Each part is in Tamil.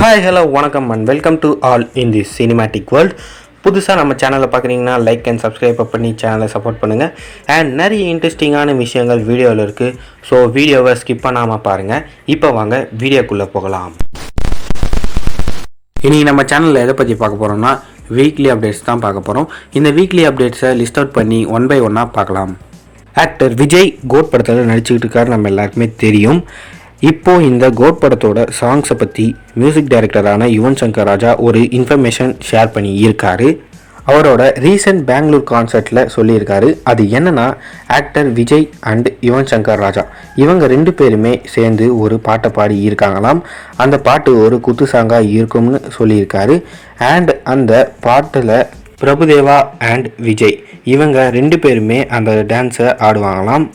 ஹாய் ஹலோ வணக்கம் and welcome to all in the cinematic world. புதுசாக நம்ம சேனலில் பார்க்குறீங்கன்னா லைக் அண்ட் சப்ஸ்கிரைப் பண்ணி சேனலை சப்போர்ட் பண்ணுங்கள். அண்ட் நிறைய இன்ட்ரெஸ்டிங்கான விஷயங்கள் வீடியோவில் இருக்குது. ஸோ வீடியோவை ஸ்கிப் பண்ணாமல் பாருங்கள். இப்போ வாங்க வீடியோக்குள்ளே போகலாம். இன்றைக்கி நம்ம சேனலில் எதை பற்றி பார்க்க போகிறோம்னா வீக்லி அப்டேட்ஸ் தான் பார்க்க போகிறோம். இந்த வீக்லி அப்டேட்ஸை லிஸ்ட் அவுட் பண்ணி ஒன் பை ஒன்னாக பார்க்கலாம். ஆக்டர் விஜய் கோட் படத்தில் நடிச்சுக்கிட்டு இருக்காரு, நம்ம எல்லாருக்குமே தெரியும். இப்போது இந்த கோட் படத்தோட சாங்ஸை பற்றி மியூசிக் டைரக்டரான யுவன் சங்கர் ராஜா ஒரு இன்ஃபர்மேஷன் ஷேர் பண்ணி இருக்காரு. அவரோட ரீசெண்ட் பெங்களூர் கான்சர்ட்டில் சொல்லியிருக்காரு. அது என்னன்னா, ஆக்டர் விஜய் அண்ட் யுவன் சங்கர் ராஜா இவங்க ரெண்டு பேருமே சேர்ந்து ஒரு பாட்டை பாடி இருக்காங்களாம். அந்த பாட்டு ஒரு குத்து சாங்காக இருக்கும்னு சொல்லியிருக்காரு. அண்ட் அந்த பாட்டில் பிரபுதேவா அண்ட் விஜய் இவங்க ரெண்டு பேருமே அந்த டான்ஸை ஆடுவாங்களாம்.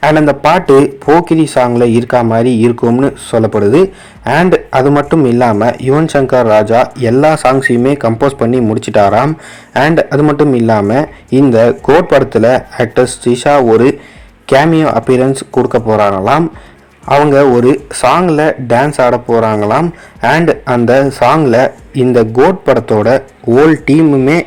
அண்ட் அந்த பாட்டு போக்கிரி சாங்கில் இருக்கா மாதிரி இருக்கும்னு சொல்லப்படுது. அண்ட் அது மட்டும் இல்லாமல் யுவன் சங்கர் ராஜா எல்லா சாங்ஸையுமே கம்போஸ் பண்ணி முடிச்சிட்டாராம். அண்ட் அது மட்டும் இல்லாமல் இந்த கோட் படத்தில் ஆக்டர் ஸ்ரீஷா ஒரு கேமியோ அப்பியரன்ஸ் கொடுக்க போகிறாங்களாம். அவங்க ஒரு சாங்கில் டான்ஸ் ஆட போகிறாங்களாம். அண்ட் அந்த சாங்கில் இந்த கோட் படத்தோட ஹோல் டீமுமே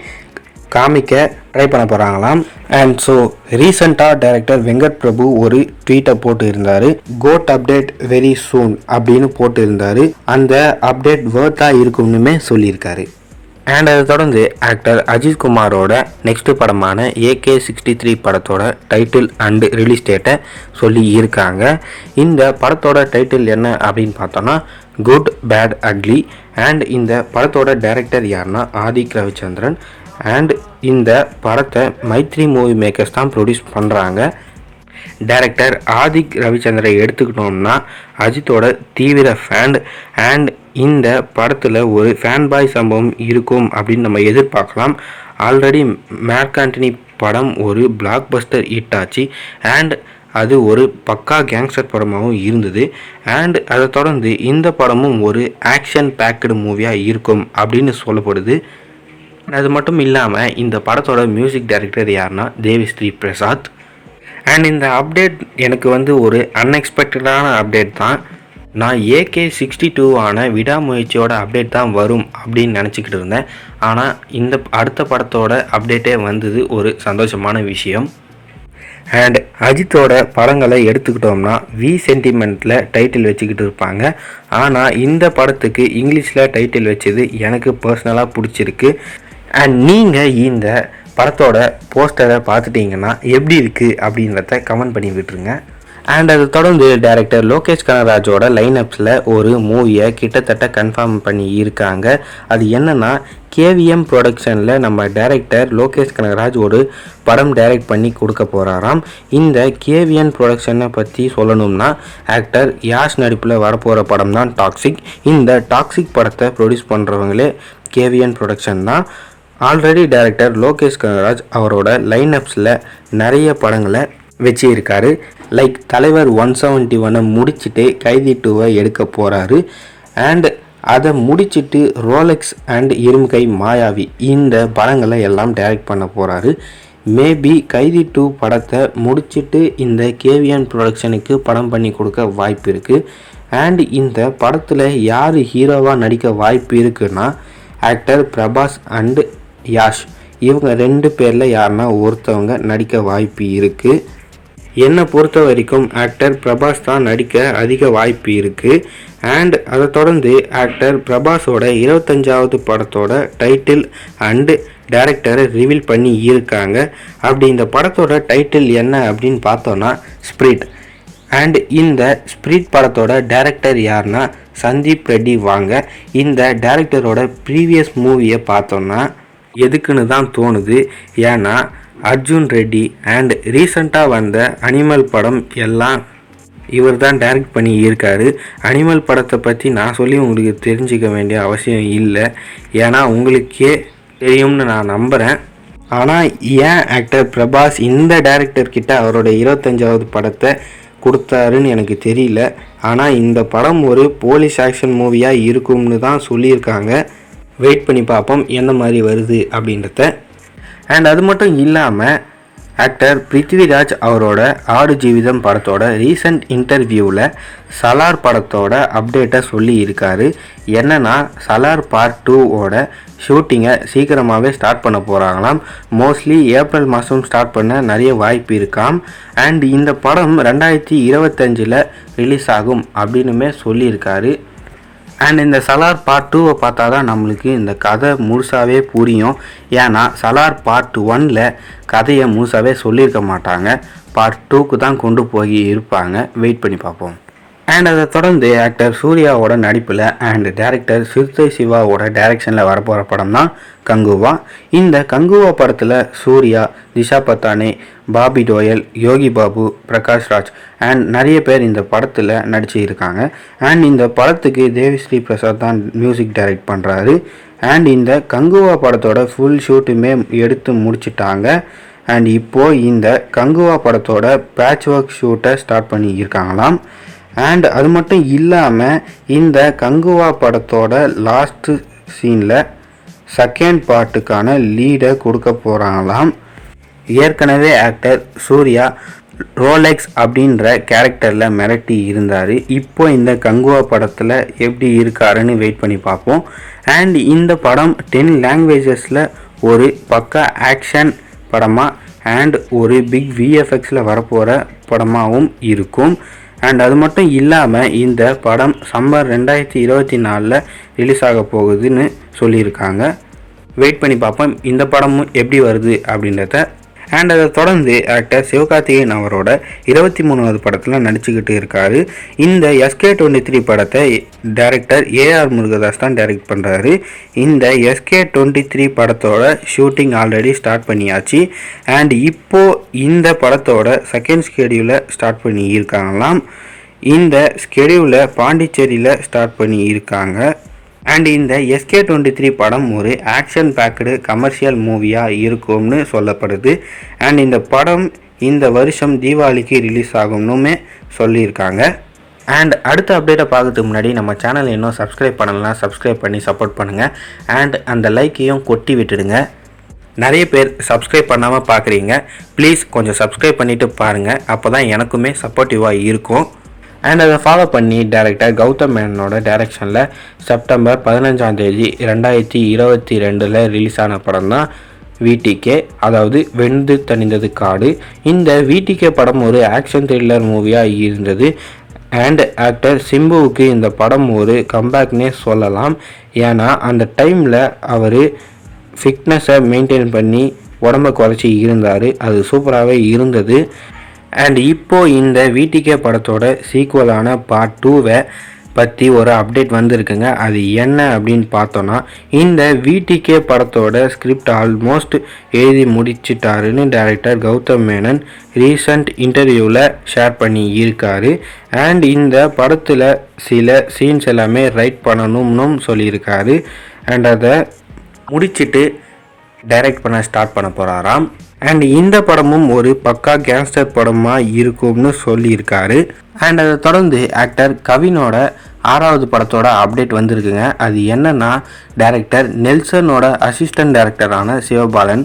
காமிக்க ட்ரை பண்ண போகிறாங்களாம். அண்ட் ஸோ ரீசெண்டாக டைரக்டர் வெங்கட் பிரபு ஒரு ட்வீட்டை போட்டு இருந்தார். கோட் அப்டேட் வெரி சூன் அப்படின்னு போட்டு இருந்தார். அந்த அப்டேட் வேர்த்தாக இருக்கும்னுமே சொல்லியிருக்காரு. அண்ட் அதை தொடர்ந்து ஆக்டர் அஜித் குமாரோட நெக்ஸ்ட் படமான AK-63 படத்தோட டைட்டில் அண்டு ரிலீஸ் டேட்டை சொல்லி இருக்காங்க. இந்த படத்தோட டைட்டில் என்ன அப்படின்னு பார்த்தோன்னா குட் பேட் அக்லி. அண்ட் இந்த படத்தோட டைரக்டர் யாருன்னா ஆதிக் ரவிச்சந்திரன். அண்ட் இந்த படத்தை மைத்ரி மூவி மேக்கர்ஸ் தான் ப்ரொடியூஸ் பண்ணுறாங்க. டைரக்டர் ஆதிக் ரவிச்சந்திரனை எடுத்துக்கிட்டோம்னா அஜித்தோட தீவிர ஃபேன். அண்ட் இந்த படத்தில் ஒரு ஃபேன் பாய் சம்பவம் இருக்கும் அப்படின்னு நம்ம எதிர்பார்க்கலாம். ஆல்ரெடி மார்க் ஆண்டனி படம் ஒரு பிளாக் பஸ்டர் ஹிட் ஆச்சு. அண்ட் அது ஒரு பக்கா கேங்ஸ்டர் படமாகவும் இருந்தது. அண்ட் அதை தொடர்ந்து இந்த படமும் ஒரு ஆக்ஷன் பேக்கடு மூவியாக இருக்கும் அப்படின்னு சொல்லப்படுது. அது மட்டும் இல்லாமல் இந்த படத்தோட மியூசிக் டைரக்டர் யாருன்னா தேவிஸ்ரீ பிரசாத். அண்ட் இந்த அப்டேட் எனக்கு ஒரு அன்எக்ஸ்பெக்டடான அப்டேட் தான். நான் AK-62 விடாமுயற்சியோட அப்டேட் தான் வரும் அப்படின்னு நினச்சிக்கிட்டு இருந்தேன். ஆனால் இந்த அடுத்த படத்தோட அப்டேட்டே வந்தது ஒரு சந்தோஷமான விஷயம். அண்ட் அஜித்தோட படங்களை எடுத்துக்கிட்டோம்னா வி சென்டிமெண்ட்டில் டைட்டில் வச்சுக்கிட்டு இருப்பாங்க. ஆனால் இந்த படத்துக்கு இங்கிலீஷில் டைட்டில் வச்சது எனக்கு பர்சனலாக பிடிச்சிருக்கு. அண்ட் நீங்கள் இந்த படத்தோட போஸ்டரை பார்த்துட்டிங்கன்னா எப்படி இருக்குது அப்படின்றத கமெண்ட் பண்ணி விட்டுருங்க. அண்ட் அதை தொடர்ந்து டைரக்டர் லோகேஷ் கனகராஜோட லைனப்ஸில் ஒரு மூவியை கிட்டத்தட்ட கன்ஃபார்ம் பண்ணி இருக்காங்க. அது என்னென்னா KVM ப்ரொடக்ஷனில் நம்ம டைரக்டர் லோகேஷ் கனகராஜ் ஒரு படம் டைரக்ட் பண்ணி கொடுக்க போகிறாராம். இந்த KVM ப்ரொடக்ஷனை பற்றி சொல்லணும்னா ஆக்டர் யாஷ் நடிப்பில் வரப்போகிற படம் தான் டாக்ஸிக். இந்த டாக்ஸிக் படத்தை ப்ரொடியூஸ் பண்ணுறவங்களே KVM ப்ரொடக்ஷன் தான். ஆல்ரெடி டைரக்டர் லோகேஷ் கனகராஜ் அவரோட லைனப்ஸில் நிறைய படங்களை வச்சிருக்காரு. லைக் தலைவர் 171 முடிச்சுட்டு கைதி 2 எடுக்க போகிறாரு. அண்ட் அதை முடிச்சுட்டு ரோலெக்ஸ் அண்ட் இரும்கை மாயாவி இந்த படங்களை எல்லாம் டைரக்ட் பண்ண போகிறாரு. மேபி கைதி 2 படத்தை முடிச்சுட்டு இந்த KVM ப்ரொடக்ஷனுக்கு படம் பண்ணி கொடுக்க வாய்ப்பு இருக்குது. அண்ட் இந்த படத்தில் யார் ஹீரோவாக நடிக்க வாய்ப்பு இருக்குன்னா ஆக்டர் பிரபாஸ் அண்டு யாஷ் இவங்க ரெண்டு பேரில் யாருன்னா ஒருத்தவங்க நடிக்க வாய்ப்பு இருக்குது. என்னை பொறுத்த வரைக்கும் ஆக்டர் பிரபாஸ் தான் நடிக்க அதிக வாய்ப்பு இருக்குது. அண்ட் அதை தொடர்ந்து ஆக்டர் பிரபாஸோட 25வது படத்தோட டைட்டில் அண்டு டைரக்டரை ரிவீல் பண்ணி இருக்காங்க. அப்படி இந்த படத்தோட டைட்டில் என்ன அப்படின்னு பார்த்தோன்னா ஸ்பிரிட். அண்ட் இந்த ஸ்பிரிட் படத்தோட டைரக்டர் யாருன்னா சந்தீப் ரெட்டி வாங்க. இந்த டைரக்டரோட ப்ரீவியஸ் மூவியை பார்த்தோன்னா எதுக்குன்னு தான் தோணுது. ஏன்னா அர்ஜுன் ரெட்டி அண்ட் ரீசண்டாக வந்த அனிமல் படம் எல்லாம் இவர் தான் டைரக்ட் பண்ணி இருக்காரு. அனிமல் படத்தை பற்றி நான் சொல்லி உங்களுக்கு தெரிஞ்சிக்க வேண்டிய அவசியம் இல்லை, ஏன்னா உங்களுக்கே தெரியும்னு நான் நம்புகிறேன். ஆனால் ஏன் ஆக்டர் பிரபாஸ் இந்த டைரக்டர்கிட்ட அவரோட 25வது படத்தை கொடுத்தாருன்னு எனக்கு தெரியல. ஆனால் இந்த படம் ஒரு போலீஸ் ஆக்ஷன் மூவியாக இருக்கும்னு தான் சொல்லியிருக்காங்க. வெயிட் பண்ணி பார்ப்போம் என்ன மாதிரி வருது அப்படின்றத. அண்ட் அது மட்டும் இல்லாமல் ஆக்டர் பிருத்திவிராஜ் அவரோட ஆடு ஜீவிதம் படத்தோட ரீசன்ட் இன்டர்வியூவில் சலார் படத்தோட அப்டேட்டை சொல்லி இருக்காரு. என்னன்னா சலார் பார்ட் 2ஓட ஷூட்டிங்கை சீக்கிரமாகவே ஸ்டார்ட் பண்ண போகிறாங்களாம். மோஸ்ட்லி ஏப்ரல் மாதம் ஸ்டார்ட் பண்ண நிறைய வாய்ப்பு இருக்காம். அண்ட் இந்த படம் 2025 ரிலீஸ் ஆகும் அப்படின்னுமே சொல்லியிருக்காரு. அண்ட் இந்த சலார் பார்ட் 2வை பார்த்தா தான் நம்மளுக்கு இந்த கதை முழுசாகவே புரியும். ஏன்னா சலார் பார்ட் 1ல் கதையை முழுசாகவே சொல்லியிருக்க மாட்டாங்க. பார்ட் 2க்கு தான் கொண்டு போய் இருப்பாங்க. வெயிட் பண்ணி பார்ப்போம். அண்ட் அதை தொடர்ந்து ஆக்டர் சூர்யாவோட நடிப்பில் அண்ட் டைரக்டர் சிறுத்தை சிவாவோட டைரக்ஷனில் வரப்போகிற படம் தான் கங்குவா. இந்த கங்குவா படத்தில் சூர்யா, திஷா பத்தானே, பாபி டோயல், யோகி பாபு, பிரகாஷ் ராஜ் அண்ட் நிறைய பேர் இந்த படத்தில் நடிச்சு இருக்காங்க. அண்ட் இந்த படத்துக்கு தேவிஸ்ரீ பிரசாத் தான் மியூசிக் டைரக்ட் பண்ணுறாரு. அண்ட் இந்த கங்குவா படத்தோட ஃபுல் ஷூட்டுமே எடுத்து முடிச்சிட்டாங்க. அண்ட் இப்போது இந்த கங்குவா படத்தோட பேட்ச் ஒர்க் ஷூட்டை ஸ்டார்ட் பண்ணி இருக்காங்களாம். அண்ட் அது மட்டும் இல்லாமல் இந்த கங்குவா படத்தோட லாஸ்ட்டு சீனில் செகண்ட் பார்ட்டுக்கான லீடை கொடுக்க போகிறாங்களாம். ஏற்கனவே ஆக்டர் சூர்யா ரோலெக்ஸ் அப்படின்ற கேரக்டரில் மிரட்டி இருந்தார். இப்போ இந்த கங்குவா படத்தில் எப்படி இருக்காருன்னு வெயிட் பண்ணி பார்ப்போம். அண்ட் இந்த படம் 10 லாங்குவேஜஸில் ஒரு பக்கா ஆக்ஷன் படமாக அண்ட் ஒரு பிக் விஎஃப்எக்ஸில் வரப்போகிற படமாகவும் இருக்கும். அண்ட் அது மட்டும் இல்லாமல் இந்த படம் சம்மர் 2024 ரிலீஸ் ஆக போகுதுன்னு சொல்லியிருக்காங்க. வெயிட் பண்ணி பார்ப்போம் இந்த படமும் எப்படி வருது அப்படின்றத. அண்ட் அதை தொடர்ந்து ஆக்டர் சிவகார்த்திகேயன் அவரோட 23வது படத்தில் நடிச்சுக்கிட்டு இருக்காரு. இந்த SK23 படத்தை டைரக்டர் AR முருகதாஸ் தான் டைரக்ட் பண்ணுறாரு. இந்த SK23 படத்தோட ஷூட்டிங் ஆல்ரெடி ஸ்டார்ட் பண்ணியாச்சு. அண்ட் இப்போது இந்த படத்தோட செகண்ட் ஸ்கெடியூலை ஸ்டார்ட் பண்ணி இருக்காங்களாம். இந்த ஸ்கெடியூலை பாண்டிச்சேரியில் ஸ்டார்ட் பண்ணி இருக்காங்க. அண்ட் இந்த SK23 படம் ஒரு ஆக்ஷன் பேக்கடு கமர்ஷியல் மூவியாக இருக்கும்னு சொல்லப்படுது. அண்ட் இந்த படம் இந்த வருஷம் தீபாவளிக்கு ரிலீஸ் ஆகும்னுமே சொல்லியிருக்காங்க. அண்ட் அடுத்த அப்டேட்டை பார்க்கறதுக்கு முன்னாடி நம்ம சேனலை இன்னும் சப்ஸ்கிரைப் பண்ணலாம், சப்ஸ்கிரைப் பண்ணி சப்போர்ட் பண்ணுங்கள். அண்ட் அந்த லைக்கையும் கொட்டி விட்டுடுங்க. நிறைய பேர் சப்ஸ்கிரைப் பண்ணாமல் பார்க்குறீங்க. ப்ளீஸ் கொஞ்சம் சப்ஸ்கிரைப் பண்ணிவிட்டு பாருங்கள். அப்போ தான் எனக்குமே சப்போர்ட்டிவாக இருக்கும். அண்ட் அதை ஃபாலோ பண்ணி டைரக்டர் கௌதம் மேனனோட டைரக்ஷனில் செப்டம்பர் 15 2022 ரிலீஸ் ஆன படம் தான் VTK, அதாவது வெந்து தணிந்தது காடு. இந்த VTK படம் ஒரு ஆக்ஷன் த்ரில்லர் மூவியாக இருந்தது. அண்ட் ஆக்டர் சிம்புவுக்கு இந்த படம் ஒரு கம்பேக்னே சொல்லலாம். ஏன்னா அந்த டைமில் அவர் ஃபிட்னஸை மெயின்டைன் பண்ணி உடம்பை குறைச்சி இருந்தார். அது சூப்பராகவே இருந்தது. அண்ட் இப்போது இந்த VTK படத்தோட சீக்குவலான பார்ட் 2வை பற்றி ஒரு அப்டேட் வந்திருக்குங்க. அது என்ன அப்படின்னு பார்த்தோன்னா, இந்த VTK படத்தோட ஸ்கிரிப்ட் ஆல்மோஸ்ட் எழுதி முடிச்சிட்டாருன்னு டைரக்டர் கௌதம் மேனன் ரீசன்ட் இன்டர்வியூவில் ஷேர் பண்ணி இருக்காரு. அண்ட் இந்த படத்தில் சில சீன்ஸ் எல்லாமே ரைட் பண்ணணும்னு சொல்லியிருக்காரு. அண்ட் அதை முடிச்சுட்டு டைரக்ட் பண்ண ஸ்டார்ட் பண்ண போகிறாராம். அண்ட் இந்த படமும் ஒரு பக்கா கேங்ஸ்டர் படமாக இருக்கும்னு சொல்லியிருக்காரு. அண்ட் அதை தொடர்ந்து ஆக்டர் கவினோட 6வது படத்தோட அப்டேட் வந்திருக்குங்க. அது என்னன்னா, டைரக்டர் நெல்சனோட அசிஸ்டன்ட் டைரக்டரான சிவபாலன்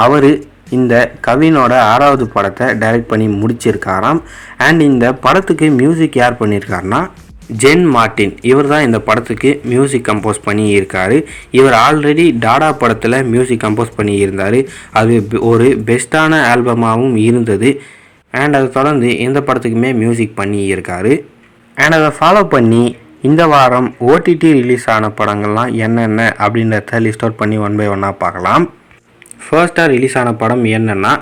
அவர் இந்த கவினோட 6வது படத்தை டைரக்ட் பண்ணி முடிச்சிருக்காராம். அண்ட் இந்த படத்துக்கு மியூசிக் யார் பண்ணியிருக்காருன்னா ஜென் மார்ட்டின். இவர் தான் இந்த படத்துக்கு மியூசிக் கம்போஸ் பண்ணி இருக்காரு. இவர் ஆல்ரெடி டாடா படத்தில் மியூசிக் கம்போஸ் பண்ணி இருந்தார். அது ஒரு பெஸ்ட்டான ஆல்பமாகவும் இருந்தது. அண்ட் அதை தொடர்ந்து இந்த படத்துக்குமே மியூசிக் பண்ணி இருக்காரு. அண்ட் அதை ஃபாலோ பண்ணி இந்த வாரம் OTT ரிலீஸ் ஆன படங்கள்லாம் என்னென்ன அப்படின்றத லிஸ்ட் அவுட் பண்ணி 1 by 1 பார்க்கலாம். ஃபர்ஸ்ட்டாக ரிலீஸ் ஆன படம் என்னென்னா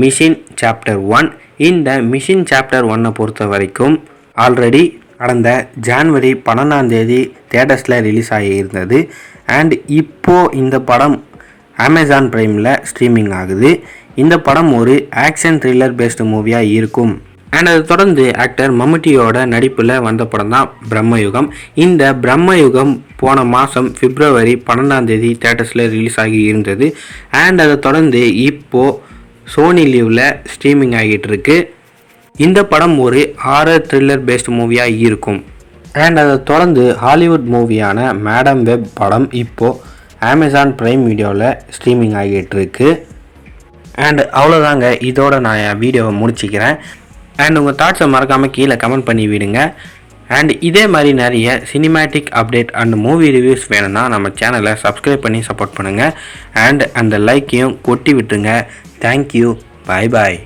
மிஷின் சாப்டர் 1. இந்த மிஷின் சாப்டர் 1 பொறுத்த வரைக்கும் ஆல்ரெடி கடந்த ஜான்வரி 12 தியேட்டர்ஸில் ரிலீஸ் ஆகியிருந்தது. அண்ட் இப்போது இந்த படம் அமேசான் பிரைமில் ஸ்ட்ரீமிங் ஆகுது. இந்த படம் ஒரு ஆக்ஷன் த்ரில்லர் பேஸ்டு மூவியாக இருக்கும். அண்ட் அதை தொடர்ந்து ஆக்டர் மம்முட்டியோட நடிப்பில் வந்த படம் தான் பிரம்மயுகம். இந்த பிரம்மயுகம் போன மாதம் பிப்ரவரி 12 தியேட்டர்ஸில் ரிலீஸ் ஆகி இருந்தது. அண்ட் அதை தொடர்ந்து இப்போது சோனி லீவில் ஸ்ட்ரீமிங் ஆகிட்டு இருக்கு. இந்த படம் ஒரு ஹாரர் த்ரில்லர் பேஸ்ட் மூவியாக இருக்கும். அண்ட் அதை தொடர்ந்து ஹாலிவுட் மூவியான மேடம் வெப் படம் இப்போது அமேசான் பிரைம் வீடியோவில் ஸ்ட்ரீமிங் ஆகிட்டு இருக்கு. அண்ட் அவ்வளோதாங்க, இதோட நான் என் வீடியோவை முடிச்சிக்கிறேன். அண்ட் உங்கள் தாட்ஸை மறக்காமல் கீழே கமெண்ட் பண்ணி விடுங்க. அண்ட் இதே மாதிரி நிறைய cinematic update and movie reviews வேணும்னா நம்ம சேனலை சப்ஸ்கிரைப் பண்ணி சப்போர்ட் பண்ணுங்கள். அண்ட் அந்த லைக்கையும் கொட்டி விட்டுருங்க. தேங்க்யூ. பாய் பாய்.